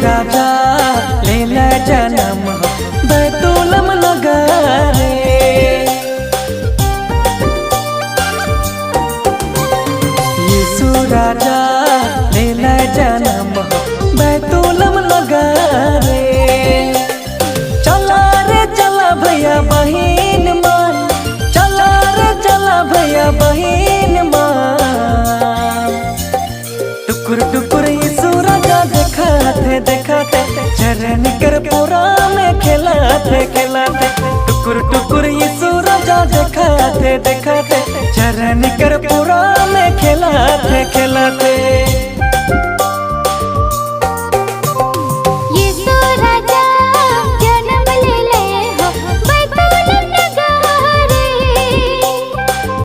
राजा लेला जन्म बैतुलम नगरे। यीशु राजा लेला जन्म बैतुलम नगरे। चला रे चला भैया बहिन मान, चला रे चला भैया बहिन मान। टुकुर टुकुर यीशु राजा देखाते चरण कर पूरा में खिलाते। टुकुर टुकुर यीशु राजा देखाते चरण कर पूरा में खिलाते।